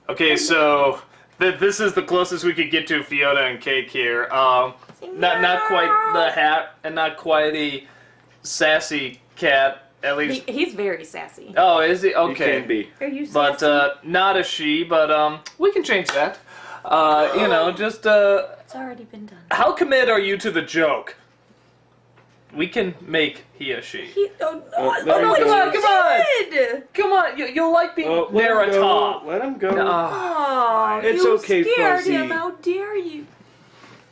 Okay, so this is the closest we could get to Fiona and Cake here. Not quite the hat, and not quite a sassy cat. At least he's very sassy. Oh, is he? Okay. He can be. Are you But sassy? not a she. But we can change that. You know, just It's already been done. how committed are you to the joke? We can make he a she. Oh there no, you come go. on, come on! Come on, you'll like being near a top. Let him go. Oh, It's you okay, scared Fuzzy. him. How dare you?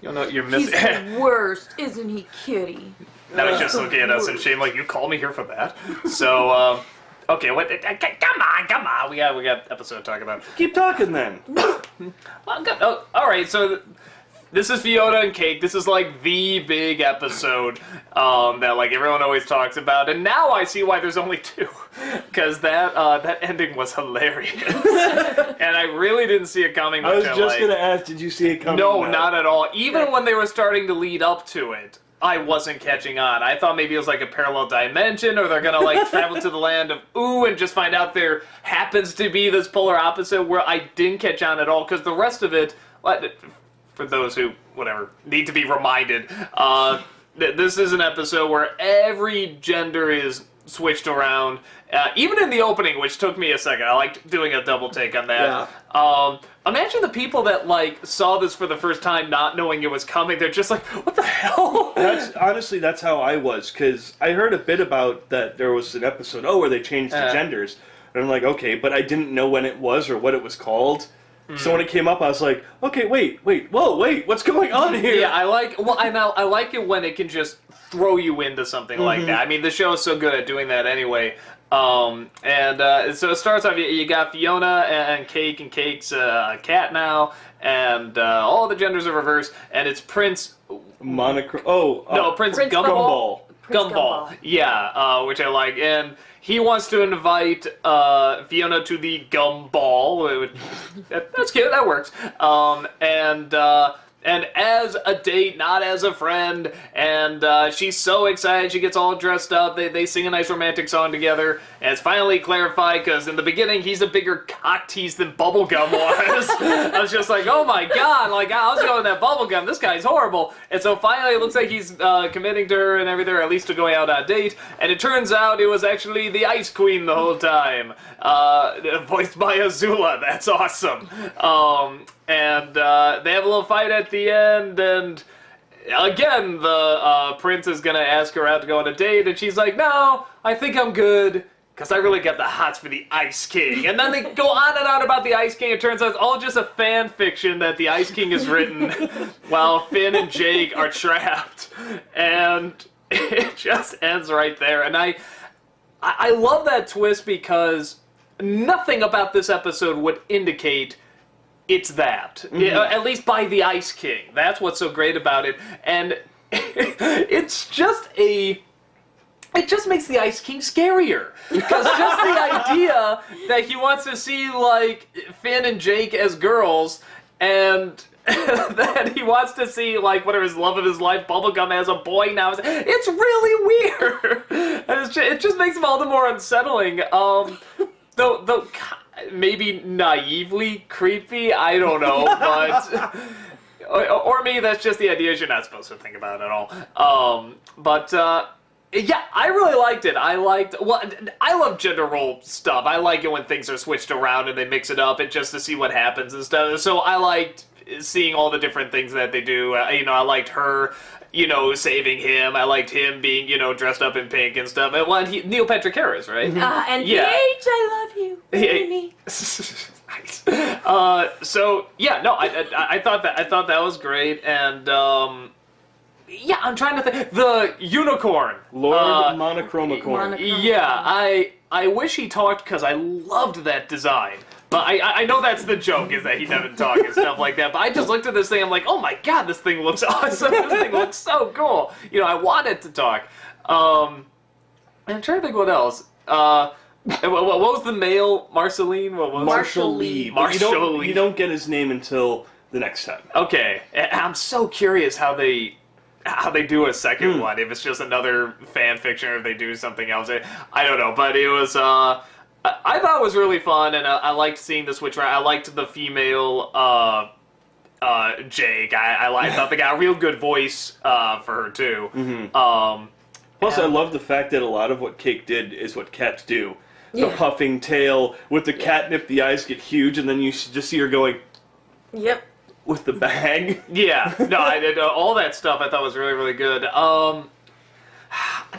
You'll know you're He's missing. the worst, isn't he, Kitty? Now he's just looking at us in shame, like, you called me here for that? So, okay, what? Come on, we got episode to talk about. Keep talking then. Well, good. Oh, all right, so this is Fiona and Cake. This is like the big episode that like everyone always talks about, and now I see why there's only two, because that ending was hilarious, and I really didn't see it coming. I was much just gonna ask, did you see it coming? No, not at all. Even when they were starting to lead up to it, I wasn't catching on. I thought maybe it was like a parallel dimension, or they're gonna like travel to the land of Ooh and just find out there happens to be this polar opposite where I didn't catch on at all, because the rest of it, for those who, whatever, need to be reminded, this is an episode where every gender is switched around, even in the opening, which took me a second. I liked doing a double take on that. Yeah. Imagine the people that, like, saw this for the first time not knowing it was coming. They're just like, what the hell? Honestly, that's how I was, because I heard a bit about that there was an episode, where they changed the genders. And I'm like, okay, but I didn't know when it was or what it was called. So when it came up, I was like, okay, wait, what's going on here? Yeah, I like it when it can just throw you into something like that. I mean, the show is so good at doing that anyway. So it starts off, you got Fiona and Cake, and Cake's a cat now, and all the genders are reversed, and it's Prince... Prince Prince Gumball. Gumball. Yeah, which I like, and he wants to invite Fiona to the Gumball. That's cute, that works. And as a date, not as a friend, and she's so excited, she gets all dressed up, they sing a nice romantic song together, and it's finally clarified, because in the beginning, he's a bigger cock tease than Bubblegum was. I was just like, oh my god, like, I was going that Bubblegum, this guy's horrible. And so finally, it looks like he's committing to her and everything, or at least to going out on a date, and it turns out it was actually the Ice Queen the whole time, voiced by Azula. That's awesome. And they have a little fight at the end, and again, the prince is gonna ask her out to go on a date, and she's like, no, I think I'm good, because I really got the hots for the Ice King. And then they go on and on about the Ice King. It turns out it's all just a fan fiction that the Ice King has written while Finn and Jake are trapped. And it just ends right there. And I love that twist, because nothing about this episode would indicate it's that. At least by the Ice King. That's what's so great about it. And it's just it just makes the Ice King scarier. Because just the idea that he wants to see, like, Finn and Jake as girls, and that he wants to see, like, whatever his love of his life, Bubblegum, as a boy now. It's really weird. And it just makes him all the more unsettling. Though maybe naively creepy, I don't know, but... or maybe that's just the ideas you're not supposed to think about at all. Yeah, I really liked it. I love gender role stuff. I like it when things are switched around and they mix it up and just to see what happens and stuff. So I liked seeing all the different things that they do. I liked her, saving him. I liked him being, dressed up in pink and stuff. And Neil Patrick Harris, right? And yeah. Paige, I love you. Amy. Nice. So yeah, no, I thought that was great, and yeah, I'm trying to think. The unicorn, Lord Monochromicorn. Yeah, I wish he talked, because I loved that design. But I know that's the joke, is that he doesn't talk and stuff like that. But I just looked at this thing, I'm like, oh my god, this thing looks awesome. This thing looks so cool. I want it to talk. And I'm trying to think what else. What was the male? Marceline? What was Marshall Lee. Marshall Lee. You don't get his name until the next time. Okay. I'm so curious how they do a second one. If it's just another fan fiction, or if they do something else. I don't know. But it was I thought it was really fun, and I liked seeing the switch. I liked the female Jake. I thought they got a real good voice for her too. Mm-hmm. Plus, I love the fact that a lot of what Cake did is what cats do. The puffing tail with the catnip, the eyes get huge, and then you just see her going. Yep. With the bag. Yeah. No, I did all that stuff. I thought was really, really good. I'm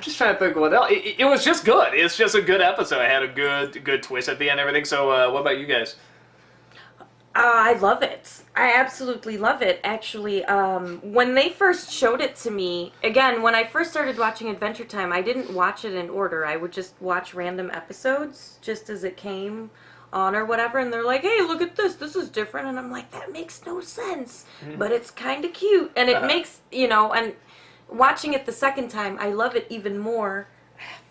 just trying to think what else. It was just good. It's just a good episode. It had a good twist at the end and everything. So, what about you guys? I love it. I absolutely love it. Actually, when they first showed it to me, again, when I first started watching Adventure Time, I didn't watch it in order. I would just watch random episodes just as it came on or whatever, and they're like, hey, look at this. This is different. And I'm like, that makes no sense. But it's kind of cute. And it makes, and watching it the second time, I love it even more.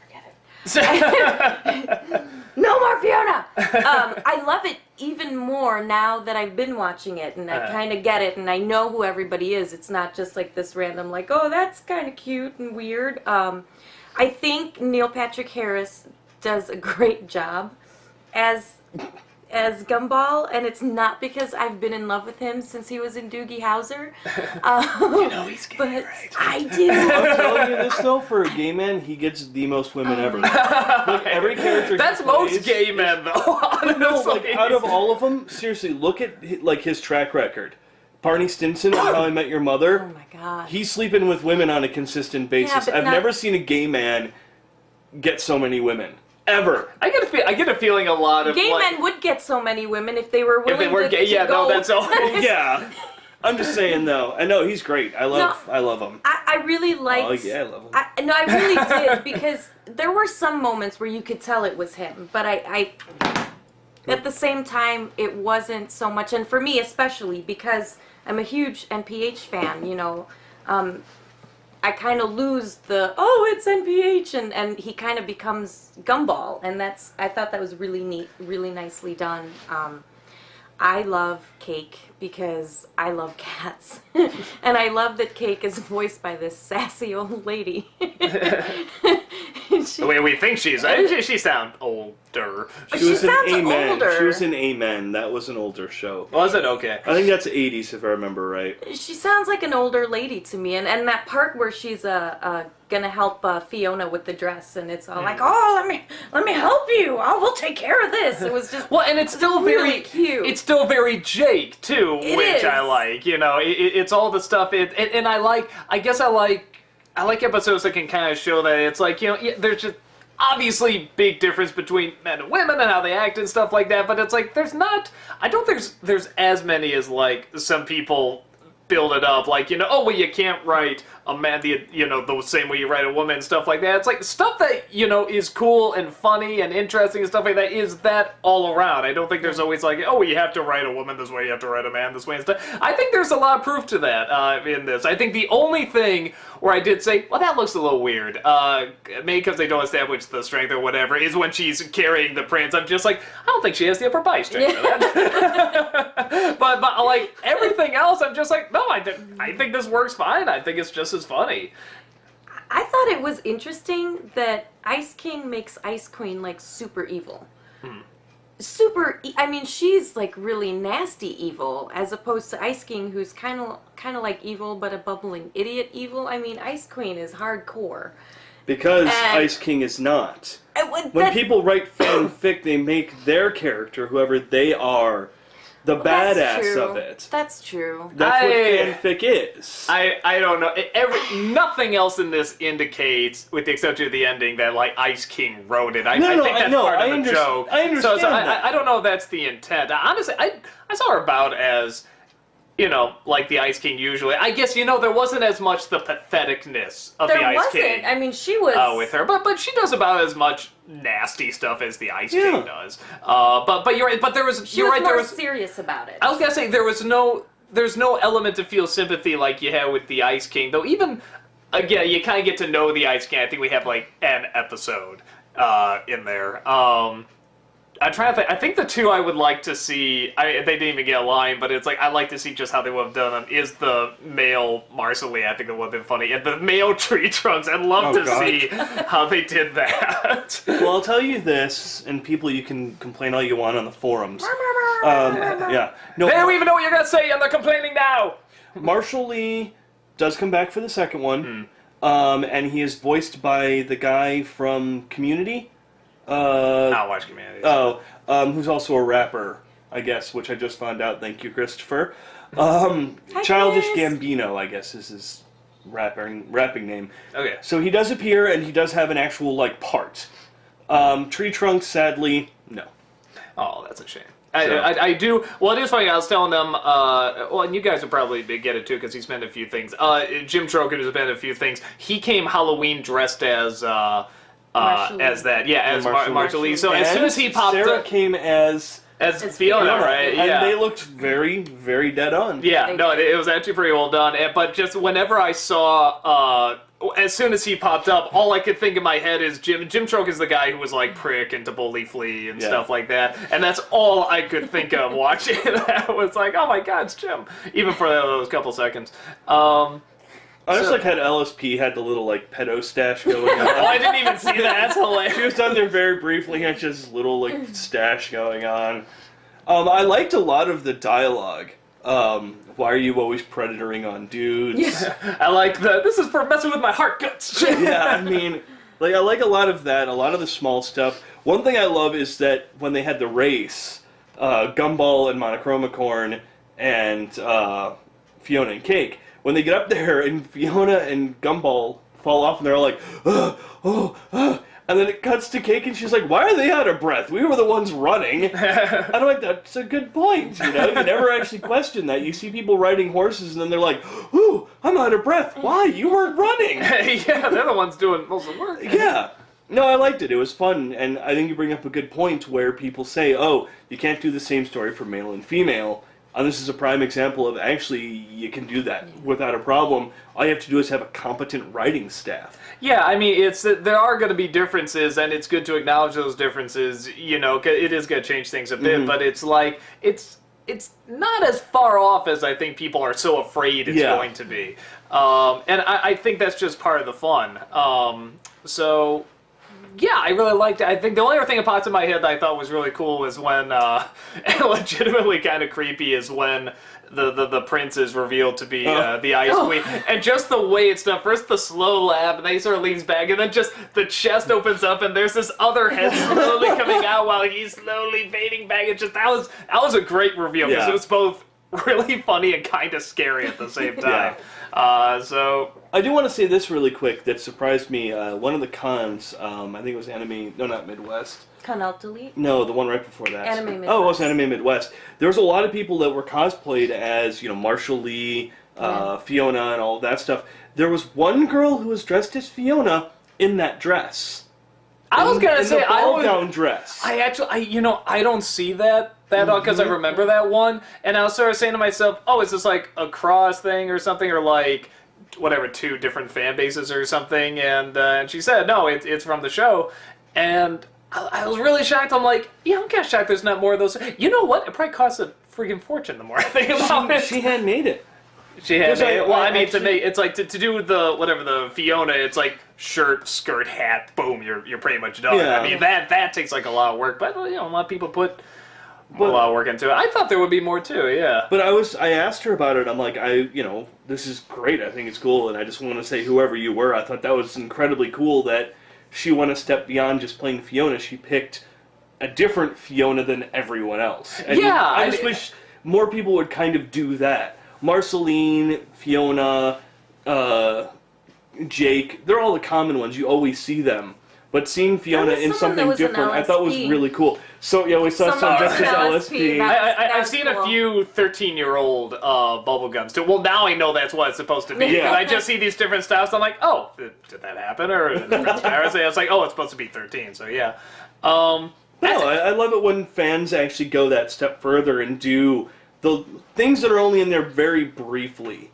Forget it. No more Fionna! I love it even more now that I've been watching it, and I kind of get it, and I know who everybody is. It's not just like this random, like, oh, that's kind of cute and weird. I think Neil Patrick Harris does a great job as Gumball, and it's not because I've been in love with him since he was in Doogie Howser. He's gay, but right? I do. I'm telling you this though, for a gay man, he gets the most women ever. Like every character. That's most gay men, though. No, like out of all of them, seriously, look at like his track record. Barney Stinson on How I Met Your Mother. Oh my god. He's sleeping with women on a consistent basis. but I've never seen a gay man get so many women. Ever. I get a feeling a lot of gay men would get so many women if they were willing if they were gay. to Yeah, go. no, that's all. Yeah. I'm just saying though. I know he's great. I love him. I really liked. Oh yeah, I love him. I really did, because there were some moments where you could tell it was him, but I at the same time it wasn't so much, and for me especially because I'm a huge NPH fan. I kind of lose it's NPH, and he kind of becomes Gumball, and I thought that was really neat, really nicely done. I love Cake because I love cats, and I love that Cake is voiced by this sassy old lady. The way we think she sounds older. She sounds older. She was in Amen. That was an older show. Was it? Okay. I think that's 80s if I remember right. She sounds like an older lady to me, and that part where she's gonna help Fionna with the dress, and it's all like, oh, let me help you. Oh, we'll take care of this. It was just and it's still really very cute. It's still very Jake too, which is. I like. It's all the stuff. And I like. I guess I like episodes that can kind of show that it's like there's just obviously big difference between men and women and how they act and stuff like that. But it's like I don't think there's as many as like some people build it up, like, you can't write a man the same way you write a woman and stuff like that. It's like stuff that, is cool and funny and interesting and stuff like that is that all around. I don't think there's always like, you have to write a woman this way, you have to write a man this way and stuff. I think there's a lot of proof to that in this. I think the only thing where I did say, well, that looks a little weird, maybe because they don't establish the strength or whatever, is when she's carrying the prince. I'm just like, I don't think she has the upper body strength for that. but like everything else, I'm just like, no, I think this works fine. I think it's just as funny. I thought it was interesting that Ice King makes Ice Queen like super evil. I mean, she's like really nasty evil, as opposed to Ice King, who's kind of like evil, but a bubbling idiot evil. I mean, Ice Queen is hardcore. Because Ice King is not. When people write fanfic, they make their character, whoever they are, the badass of it. That's true. That's what fanfic is. I don't know. Nothing else in this indicates, with the exception of the ending, that like Ice King wrote it. I think that's part of the joke. I understand so that. I don't know if that's the intent. Honestly, I saw her about as, like the Ice King usually. I guess, there wasn't as much the patheticness of the Ice King. I mean, she was... with her. But she does about as much nasty stuff as the Ice King does. But you're right. But there was... She was more serious about it. I was going to say, there's no element to feel sympathy like you have with the Ice King. Though even, again, you kind of get to know the Ice King. I think we have like an episode in there. I'm trying to think. I think the two I would like to see, they didn't even get a line, but it's like, I'd like to see just how they would have done them, is the male Marceline. I think it would have been funny. And the male Tree Trunks, I'd love to see how they did that. Well, I'll tell you this, and people, you can complain all you want on the forums. Yeah. No, They don't even know what you're going to say, and they're complaining now! Marshall Lee does come back for the second one, and he is voiced by the guy from Community. I'll watch Community. Who's also a rapper, I guess, which I just found out. Thank you, Christopher. Childish Chris. Gambino, I guess, is his rapping name. Okay. So he does appear, and he does have an actual, part. Tree Trunks, sadly, no. Oh, that's a shame. I do. Well, it is funny. I was telling them. Well, and you guys would probably get it too because he's been in a few things. Jim Troken has been in a few things. He came Halloween dressed as that. Yeah, as Marshall Lee. So as soon as he popped Sarah up, came as Fionna, right? And Yeah. they looked very, very dead on. Yeah, no, it was actually pretty well done. But just whenever I saw, as soon as he popped up, all I could think in my head is Jim Troke is the guy who was like Prick and to Bully Flea and stuff like that. And that's all I could think of watching that was like, oh my god, it's Jim. Even for those couple seconds. I just had LSP had the little pedo stash going on. Oh, I didn't even see that. That's hilarious. She was done there very briefly, had just little stash going on. I liked a lot of the dialogue. Why are you always predatoring on dudes? Yeah. I like that. This is for messing with my heart guts. Yeah, I mean, I like a lot of that, a lot of the small stuff. One thing I love is that when they had the race, Gumball and Monochromacorn and Fionna and Cake, when they get up there and Fionna and Gumball fall off and they're all like, and then it cuts to Cake and she's like, why are they out of breath? We were the ones running. I'm like, that's a good point, You never actually question that. You see people riding horses and then they're like, ooh, I'm out of breath. Why? You weren't running. Yeah, they're the ones doing most of the work. Yeah. No, I liked it. It was fun. And I think you bring up a good point where people say, oh, you can't do the same story for male and female. And this is a prime example of actually you can do that without a problem. All you have to do is have a competent writing staff. Yeah, I mean, there are going to be differences, and it's good to acknowledge those differences. It is going to change things a bit, but it's not as far off as I think people are so afraid it's going to be. And I think that's just part of the fun. So. Yeah, I really liked it. I think the only other thing that popped in my head that I thought was really cool was when, and legitimately kind of creepy, is when the prince is revealed to be the Ice Queen. And just the way it's done. First the slow laugh, and then he sort of leans back, and then just the chest opens up, and there's this other head slowly coming out while he's slowly fading back. It just, that was a great reveal, because it was both really funny and kind of scary at the same time. So I do want to say this really quick that surprised me. One of the cons, I think it was not Midwest. Con Delete? No, the one right before that. Anime Midwest. Oh, it was Anime Midwest. There was a lot of people that were cosplayed as, Marshall Lee, Fionna, and all that stuff. There was one girl who was dressed as Fionna in that dress. I was gonna say the ball gown dress. I don't see that because I remember that one, and I was sort of saying to myself, oh, is this like a cross thing or something, or like whatever, two different fan bases or something? And she said, no, it's from the show, and I was really shocked. I'm like, yeah, I'm kind of shocked there's not more of those. You know what? It probably costs a freaking fortune the more I think about it. She had made it. She had made it. Well, I mean, to make it's like to do the Fionna, it's like shirt, skirt, hat, boom, you're pretty much done. Yeah. I mean, that takes like a lot of work, but a lot of people put a lot of work into it. I thought there would be more too, yeah. But I asked her about it. I'm like, this is great. I think it's cool, and I just want to say, whoever you were, I thought that was incredibly cool that she went a step beyond just playing Fionna. She picked a different Fionna than everyone else. And I just wish more people would kind of do that. Marceline, Fionna, Jake, they're all the common ones. You always see them. But seeing Fionna in something different, I thought was really cool. So, yeah, we saw some dressed as LSP. I've seen a few 13-year-old bubblegums, too. Well, now I know that's what it's supposed to be. Yeah. I just see these different styles, I'm like, oh, did that happen? Or in transparency, I was like, oh, it's supposed to be 13, so yeah. I love it when fans actually go that step further and do the things that are only in there very briefly.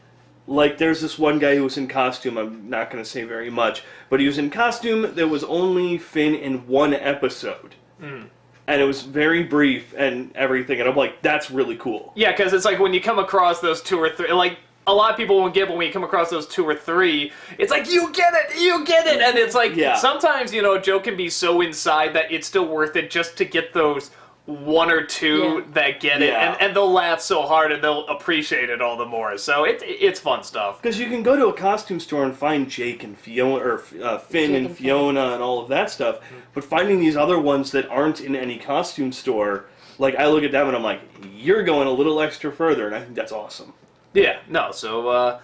Like, there's this one guy who was in costume, I'm not going to say very much, but he was in costume that was only Finn in one episode. And and it was very brief and everything, and I'm like, that's really cool. Yeah, because it's like when you come across those 2 or 3, like, a lot of people won't get, but when you come across those 2 or 3, it's like, you get it, and it's like, sometimes, you know, a joke can be so inside that it's still worth it just to get those 1 or 2 that get it, and they'll laugh so hard and they'll appreciate it all the more. So it's fun stuff. Because you can go to a costume store and find Jake and Fiona, or Finn and Fiona and all of that stuff, but finding these other ones that aren't in any costume store, like, I look at them and I'm like, you're going a little extra further, and I think that's awesome. Yeah, no, so,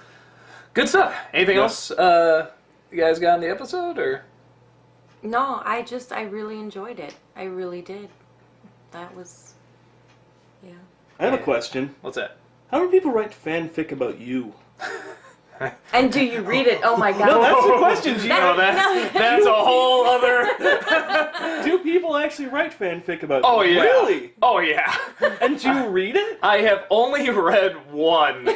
good stuff. Anything else you guys got in the episode, or? No, I really enjoyed it. I really did. That was, I have a question. What's that? How do people write fanfic about you? And do you read it? Oh my god. No, that's the question, Gio. That's a whole other... Do people actually write fanfic about Oh, you? yeah. Really? Oh, yeah. And do you read it? I have only read one.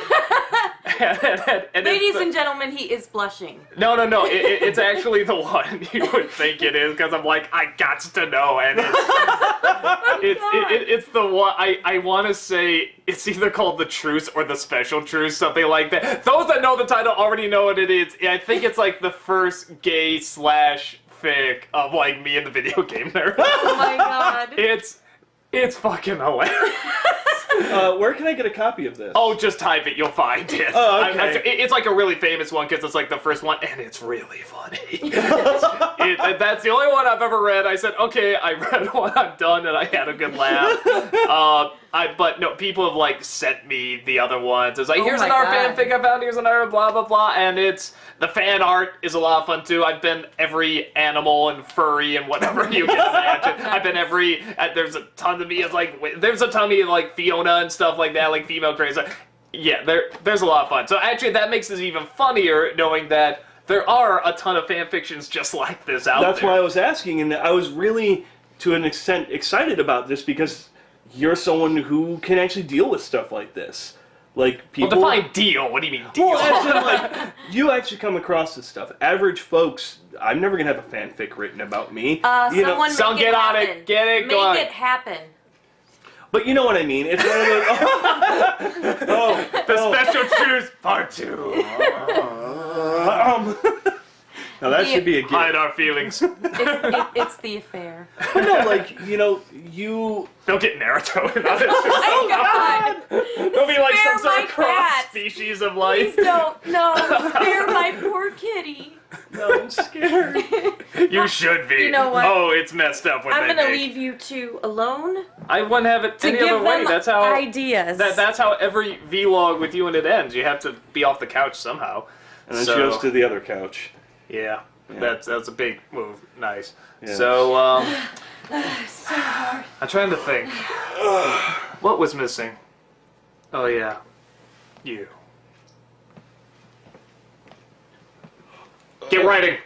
And Ladies and gentlemen, he is blushing. No. It's actually the one you would think it is, because I'm like, I gots to know, and it's the one. I want to say it's either called The Truce or The Special Truce, something like that. Those that know the title already know what it is. I think it's like the first gay / fic of like me and the video game nerd. Oh my god. It's fucking hilarious. Where can I get a copy of this? Oh, just type it, you'll find it. Oh, okay. It's like a really famous one because it's like the first one, and it's really funny. That's the only one I've ever read. I said, okay, I read one, I'm done, and I had a good laugh. But no, people have like sent me the other ones. It's like, here's another fanfic I found, here's another blah blah blah, and the fan art is a lot of fun too. I've been every animal and furry and whatever you can imagine. I've been every. There's a ton of me. It's like there's a ton of me like Fionna and stuff like that, like female crazy. Yeah, there's a lot of fun. So actually, that makes it even funnier knowing that there are a ton of fan fictions just like this out there. That's why I was asking, and I was really, to an extent, excited about this because you're someone who can actually deal with stuff like this. Like, people... Well, define deal. What do you mean, deal? Well, as in, like, you actually come across this stuff. Average folks, I'm never going to have a fanfic written about me. Someone get on it. Get it going. Make it happen. But you know what I mean. It's one of those... The Special Truce Part 2. Now that should be a gift. Hide our feelings. It's the affair. But no, like, you... They'll get Naruto on it. Oh my god! There'll be like Spare some sort my of cross cat. species of life. Please don't. No, spare my poor kitty. No, I'm scared. You should be. You know what? Oh, it's messed up when I'm they gonna make. leave you two alone. I wouldn't have it To any give other way. them That's how ideas. That's how every vlog with you and it ends. You have to be off the couch somehow. And then she goes to the other couch. Yeah. That's a big move. Nice. Yeah. So, So hard. I'm trying to think. What was missing? Oh, yeah. You. Get writing!